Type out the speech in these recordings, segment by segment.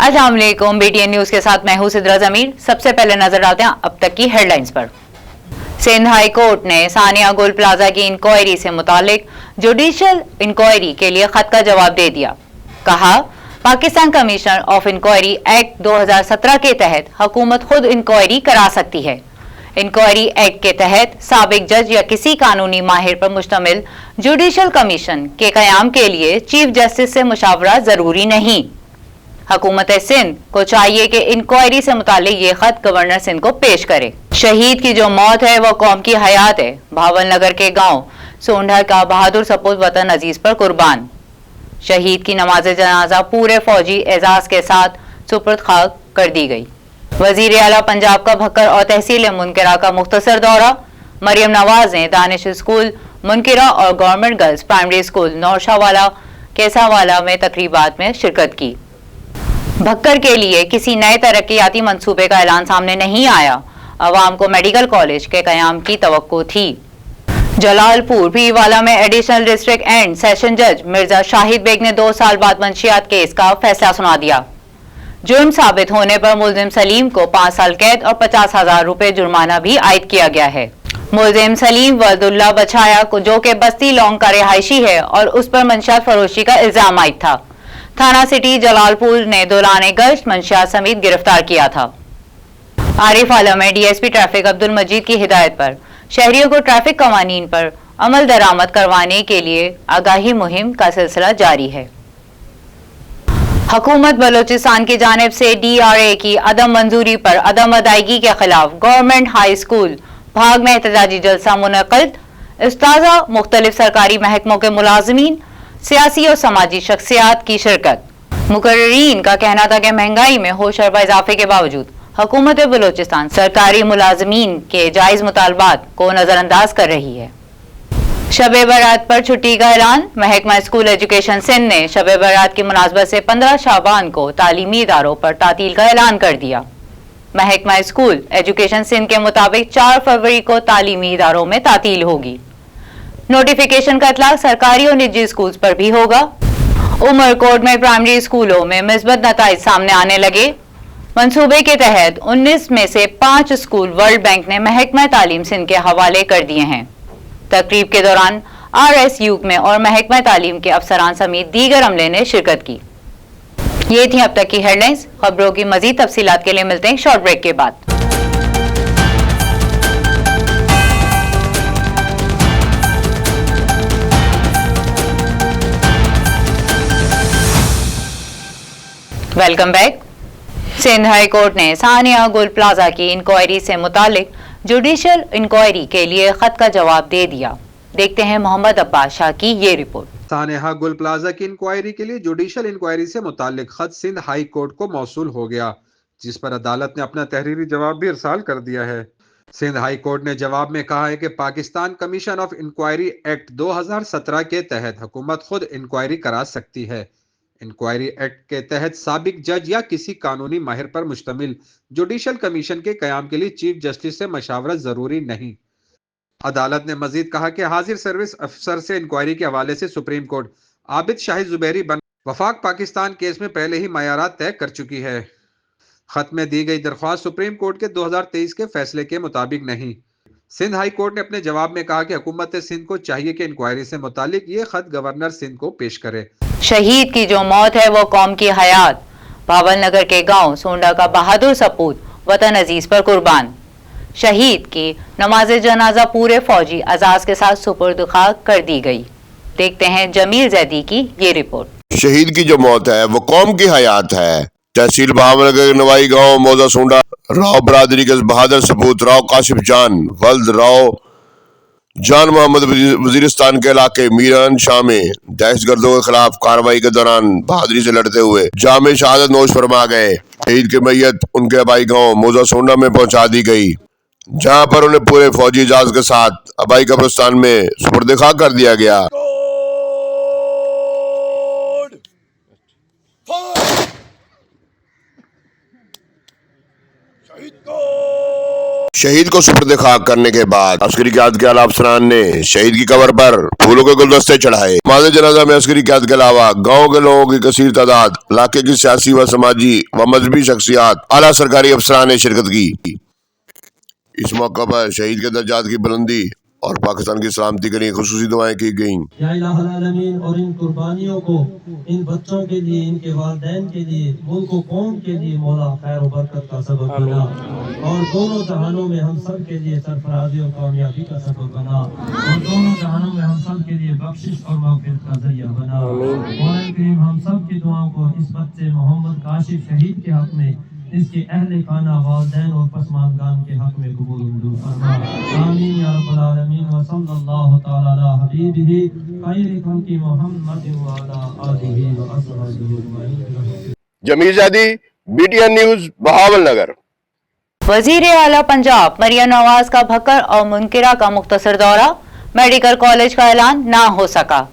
अस्सलाम वालेकुम, BTN news के साथ मैं हूं सिद्रा जमीर। सबसे पहले नजर डालते हैं अब तक की हेडलाइंस पर। सिंध हाई कोर्ट ने सानिया गोल्ड प्लाजा की इंक्वायरी से मुतालिक जुडिशियल इंक्वायरी के लिए खत का जवाब दे दिया। कहा, Pakistan commission of inquiry act 2017 के तहत हुकूमत खुद इंक्वायरी करा सकती है। इंक्वायरी एक्ट के तहत साबिक जज या किसी कानूनी माहिर पर मुश्तमिल जुडिशियल कमीशन के कयाम के लिए चीफ जस्टिस से मुशावरा जरूरी नहीं। हुकूमत सिंध को चाहिए कि इंक्वायरी से मुतालिक ये खत गवर्नर सिंध को पेश करे। शहीद की जो मौत है वो कौम की हयात है। भावल नगर के गांव सोंढा का बहादुर सपूत वतन अजीज पर कुर्बान। शहीद की नमाज जनाजा पूरे फौजी एजाज के साथ सुपुर्द खाक कर दी गई। वजीर आला पंजाब का भक्कर और तहसील मुनकिरा का मुख्तसर दौरा। मरियम नवाज ने दानिश स्कूल मुनकिरा और गवर्नमेंट गर्ल्स प्राइमरी स्कूल नौशावाला केसावाला में तकरीबात में शिरकत की। भक्कर के लिए किसी नए तरक्याती मंसूबे का ऐलान सामने नहीं आया। अवाम को मेडिकल कॉलेज के कयाम की तवक्को थी। जलालपुर पीरवाला में एडिशनल डिस्ट्रिक्ट एंड सेशन जज मिर्जा शाहिद बेग ने 2 साल बाद मंशियात केस का फैसला सुना दिया। जुर्म साबित होने पर मुलजिम सलीम को 5 साल कैद और 50,000 रुपए जुर्माना भी आयद किया गया है। मुलजिम सलीम वल्दुल्ला बछाया को जो कि बस्ती लौंग का रिहायशी है और उस पर मंशियात फरोशी का इल्जाम आयद था। थाना सिटी जलालपुर ने दौरान गश्त मंशियात समेत गिरफ्तार किया था। आरिफ आलम में डीएसपी ट्रैफिक अब्दुल मजीद की हिदायत पर शहरियों को ट्रैफिक कवानीन पर अमल दरामद करवाने के लिए आगाही मुहिम का सिलसिला जारी है। हुकूमत बलोचिस्तान की जानिब से DRA की अदम मंजूरी पर अदम अदायगी के खिलाफ गवर्नमेंट हाई स्कूल भाग में एहतजाजी जलसा मुनक़िद। उस्ताज़ा, मुख्तलिफ सरकारी महकमों के मुलाजमीन, सियासी और समाजी शख्सियात की शिरकत। मुकर्रीन का कहना था कि महंगाई में होश और इजाफे के बावजूद हुकूमत बलोचिस्तान सरकारी मुलाजमीन के जायज मुतालबात को नजरअंदाज कर रही है। शब बारात पर छुट्टी का ऐलान। महकमा स्कूल एजुकेशन सिंध ने शब बारात की मुनासबत से 15 शाबान को तालीमी इदारों पर तातील का ऐलान कर दिया। महकमा स्कूल एजुकेशन सिंध के मुताबिक 4 फरवरी को तालीमी इदारों में तातील होगी। नोटिफिकेशन का इतलाक सरकारी और निजी स्कूल्स पर भी होगा। उमरकोट में प्राइमरी स्कूलों में मिस्बत नताइज सामने आने लगे। मंसूबे के तहत 19 में से 5 स्कूल वर्ल्ड बैंक ने महकमा तालीम सिंध के हवाले कर दिए हैं। तकरीब के दौरान RSU में और महकमा तालीम के अफसरान समेत दीगर अमले ने शिरकत की। ये थी अब तक की हेडलाइंस। खबरों की मजीद तफसीलात के लिए मिलते हैं शॉर्ट ब्रेक के बाद। Welcome back. Sindh high court ने सानिया गोल्ड प्लाजा की इंक्वायरी से मुतालिक जुडिशियल इंक्वायरी के लिए खत का जवाब दे दिया। देखते हैं मोहम्मद अब्बास शाह की ये रिपोर्ट। सानिया गोल्ड प्लाजा की इंक्वायरी के लिए जुडिशियल इंक्वायरी से मुतालिक खत सिंध हाई कोर्ट को मौसूल हो गया, जिस पर अदालत ने अपना तहरीरी जवाब भी इरसाल कर दिया है। सिंध हाई कोर्ट ने जवाब में कहा है कि Pakistan commission of inquiry act 2017 के तहत हुकूमत खुद इंक्वायरी करा सकती है। इंक्वायरी एक्ट के तहत साबिक जज या किसी कानूनी माहिर पर मुश्तमिल जुडिशियल कमीशन के कयाम के लिए चीफ जस्टिस से मशावरत जरूरी नहीं। अदालत ने मजीद कहा कि हाजिर सर्विस अफसर से इंक्वायरी के हवाले से सुप्रीम कोर्ट आबिद शाहिद जुबैरी बन वफाक पाकिस्तान केस में पहले ही मयारात तय कर चुकी है। खत में दी गई दरख्वास्त सुप्रीम कोर्ट के 2023 के फैसले के मुताबिक नहीं। सिंध हाई कोर्ट ने अपने जवाब में कहा कि हुकूमत सिंध को चाहिए कि इंक्वायरी से मुतालिक ये खत गवर्नर सिंध को पेश करे। शहीद की जो मौत है वो कौम की हयात। भावल नगर के गांव सोंडा का बहादुर सपूत वतन अजीज पर कुर्बान। शहीद की नमाज जनाजा पूरे फौजी एजाज के साथ सुपुर्द खाक कर दी गई। देखते हैं जमील जैदी की ये रिपोर्ट। शहीद की जो मौत है वो कौम की हयात है। तहसील भावल नगर के नवाई गांव मौजा सोंडा राव बरादरी के बहादुर सपूत राव काशिफ जान वल्द राव जान मोहम्मद वजीरिस्तान के इलाके मीरान शाह में दहशतगर्दों के खिलाफ कार्रवाई के दौरान बहादुरी से लड़ते हुए जामे शहादत नोश फरमा गए। शहीद की मैयत उनके आबाई गांव मौजा सोंडा में पहुंचा दी गई, जहां पर उन्हें पूरे फौजी इजाज के साथ आबाई कब्रिस्तान में सुपुर्द खाक कर दिया गया। शहीद को सुपुर्द खाक करने के बाद अस्करी क़यादत के आला अफसरान ने शहीद की कब्र पर फूलों के गुलदस्ते चढ़ाए। नमाज़ जनाजा में अस्करी क़यादत के अलावा गाँव के लोगों की कसीर तादाद, इलाके की सियासी व समाजी व मजहबी शख्सियात, आला सरकारी अफसरान ने शिरकत की। इस मौका पर शहीद के दर्जात की बुलंदी और पाकिस्तान की सलामती के लिए खुसूसी दुआएं की गईं। या इलाहुल आलमीन, और इन कुर्बानियों को इन बच्चों के लिए, इनके वालिदैन के लिए, मुल्क व कौम के लिए मौला खैर और बरकत का सबब बना, और दोनों जहानों में हम सब के लिए सरफराजी और कामयाबी का सबब बना, और दोनों जहानों में हम सब के लिए बख्शिश और मग़फ़िरत का ज़रिया बना। मौला करीम हम सब की दुआओं को इस बच्चे मोहम्मद काशिफ शहीद के हक में, इसके अहले खाना, वालिदैन और पसमानदान के हक में कबूल मंजूर फरमा। आमीन या रब्बल आलमीन। व सल्लल्लाहु तआला अला हबीबिही खैरि खल्क़ि मुहम्मद व अला आलिहि व अस्हाबिहि अजमईन। जमीर ज़ैदी, BTN न्यूज़, बहावलनगर। वजीर आला पंजाब मरियम नवाज का भक्कर और मुनकिरा का मुख्तसर दौरा, मेडिकल कॉलेज का ऐलान ना हो सका।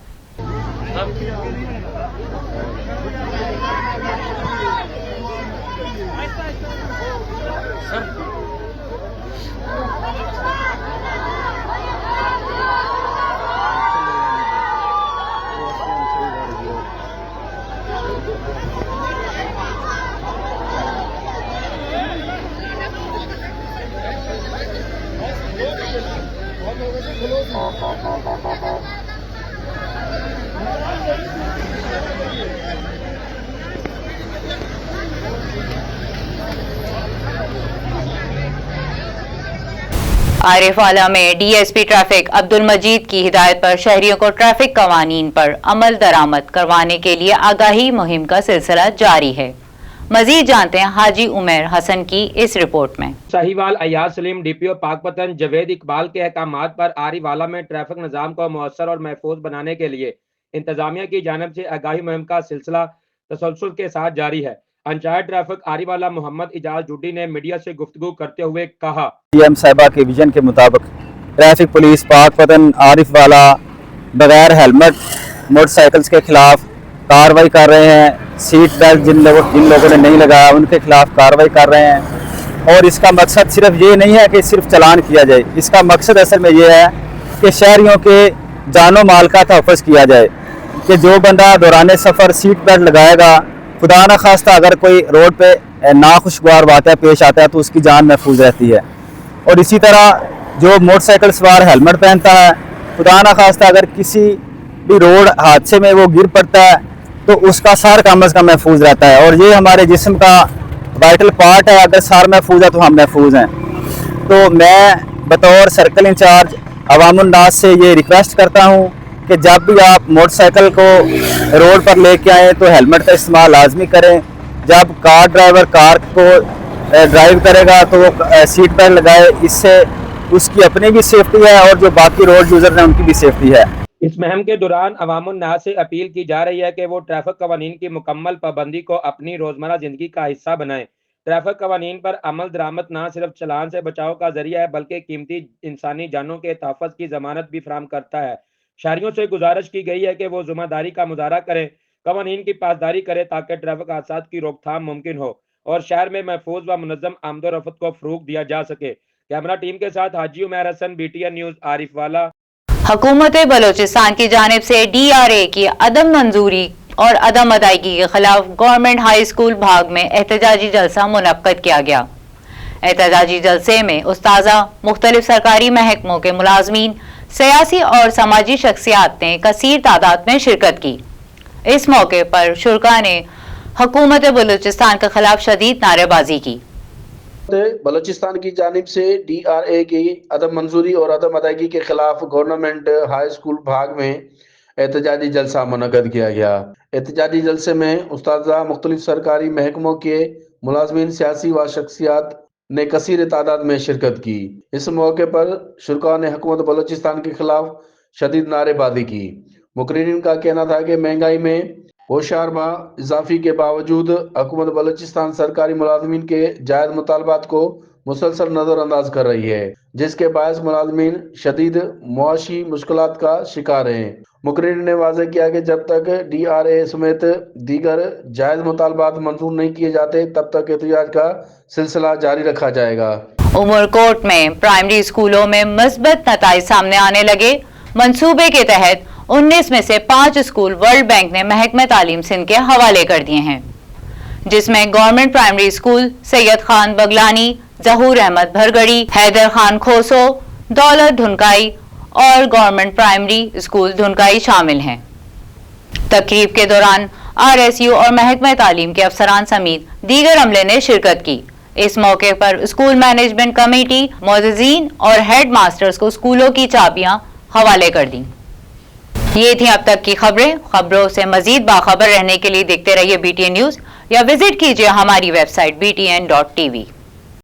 आरिफ वाला में डीएसपी ट्रैफिक अब्दुल मजीद की हिदायत पर शहरियों को ट्रैफिक कवानीन पर अमल दरामद करवाने के लिए आगाही मुहिम का सिलसिला जारी है। मजीद जानते हैं हाजी उमर हसन की इस रिपोर्ट में। साहिवाल अयाज सलीम डीपीओ पाकपतन जवेद इकबाल के अहकामात पर आरिवाला में ट्रैफिक निज़ाम को मौसर और महफूज बनाने के लिए इंतजामिया की जानिब से आगाही मुहिम का सिलसिला तसलसल के साथ जारी है। इंचार्ज ट्रैफिक आरिवाला मोहम्मद इजाज जुड्डी ने मीडिया से गुफ्तगू करते हुए कहा, पीएम साहिबा के विजन के मुताबिक ट्रैफिक पुलिस पाकपतन आरिफ वाला बगैर हेलमेट मोटरसाइकिल्स के खिलाफ कार्रवाई कर रहे हैं। सीट बेल्ट जिन लोगों ने नहीं लगाया उनके खिलाफ कार्रवाई कर रहे हैं। और इसका मकसद सिर्फ ये नहीं है कि सिर्फ चालान किया जाए, इसका मकसद असल में ये है कि शहरियों के जानो माल का तहफ़्फ़ुज़ किया जाए कि जो बंदा दौरान सफ़र सीट बेल्ट लगाएगा, खुदा न खास्ता अगर कोई रोड पे नाखुशगवार वाक़या पेश आता है तो उसकी जान महफूज रहती है। और इसी तरह जो मोटरसाइकिल सवार हेलमेट पहनता है, खुदा न खास्ता अगर किसी भी रोड हादसे में वो गिर पड़ता है तो उसका सर कम अज़ कम महफूज रहता है। और ये हमारे जिस्म का वाइटल पार्ट है, अगर सर महफूज है तो हम महफूज हैं। तो मैं बतौर सर्कल इंचार्ज अवामुन्नास से ये रिक्वेस्ट करता हूँ कि जब भी आप मोटरसाइकिल को रोड पर लेके आएँ तो हेलमेट का इस्तेमाल लाजमी करें। जब कार ड्राइवर कार को ड्राइव करेगा तो वो सीट बेल्ट लगाए, इससे उसकी अपनी भी सेफ्टी है और जो बाकी रोड यूज़र हैं उनकी भी सेफ्टी है। इस मुहिम के दौरान अवामुन्नास से अपील की जा रही है कि वो ट्रैफिक कवानीन की मुकम्मल पाबंदी को अपनी रोज़मर्रा ज़िंदगी का हिस्सा बनाएं। ट्रैफिक कवानीन पर अमल दरामद न सिर्फ चलान से बचाव का जरिया है बल्कि कीमती इंसानी जानों के तहफ़्फ़ुज़ की ज़मानत भी फराहम करता है। शहरियों से गुजारिश की गई है कि वो ज़िम्मेदारी का मुजाहरा करें, कवानीन की पासदारी करें ताकि ट्रैफिक हादसा की रोकथाम मुमकिन हो और शहर में महफूज व मुनज़्ज़म आमदोरफ़्त को फ़रोग़ दिया जा सके। कैमरा टीम के साथ हाजी उमर हसन, BTN न्यूज़, आरिफ वाला। हुकूमत बलोचिस्तान की जानिब से DRA की अदम मंजूरी और अदम अदायगी के खिलाफ गवर्नमेंट हाई स्कूल भाग में एहतजाजी जलसा मुनक्कद किया गया। एहतजाजी जलसे में उस्ताज़ा, मुख्तलिफ सरकारी महकमों के मुलाजमीन, सियासी और समाजी शख्सियात ने कसीर तादाद में शिरकत की। इस मौके पर शुरका ने हुकूमत बलूचिस्तान के खिलाफ शदीद नारेबाजी की। बलूचिस्तान की जानिब से DRA की अदम मंजूरी और अदम अदायगी के खिलाफ गवर्नमेंट हाई स्कूल भाग में एहतजाजी जलसा मुनक्कद किया गया। एहतजाजी जलसे में उस्ताज़ा, मुख्तलिफ सरकारी महकमों के मुलाजमीन, सियासी व शख्सियात ने कसीर तादाद में शिरकत की। इस मौके पर शुरका ने हुकूमत बलूचिस्तान के खिलाफ शदीद नारेबाजी की। मुकर्रिरीन का कहना था कि महंगाई में होशियारबा इजाफी के बावजूद हुकूमत बलूचिस्तान सरकारी मुलाजमीन के जायज़ मुतालबात को मुसलसल नज़रअंदाज कर रही है, जिसके बायस मुलाजमीन शदीद मुआशी मुश्किलात का शिकार हैं। मुकर्रिर ने वाज़ेह किया कि जब तक DRA समेत दीगर जायज़ मुतालबात मंजूर नहीं किए जाते तब तक एहतजाज का सिलसिला जारी रखा जाएगा। उमरकोट में प्राइमरी स्कूलों में मुस्बत नताइज सामने आने लगे। मंसूबे के तहत 19 में से 5 स्कूल वर्ल्ड बैंक ने महकमे तालीम सिंध के हवाले कर दिए हैं, जिसमें government primary school Syed Khan Baglani, Zahoor Ahmed Bhargadi, Haider Khan Khoso, Daulat Dhunkai और गवर्नमेंट प्राइमरी स्कूल धुनकाई शामिल हैं। तकरीब के दौरान RSU और महकमे तालीम के अफसरान समेत दीगर अमले ने शिरकत की। इस मौके पर स्कूल मैनेजमेंट कमेटी, मोअज़्ज़िज़ीन और हेड मास्टर्स को स्कूलों की चाबियां हवाले कर दी। ये थी अब तक की खबरें। खबरों से मजीद बाखबर रहने के लिए देखते रहिए BTN न्यूज या विजिट कीजिए हमारी वेबसाइट btn.tv।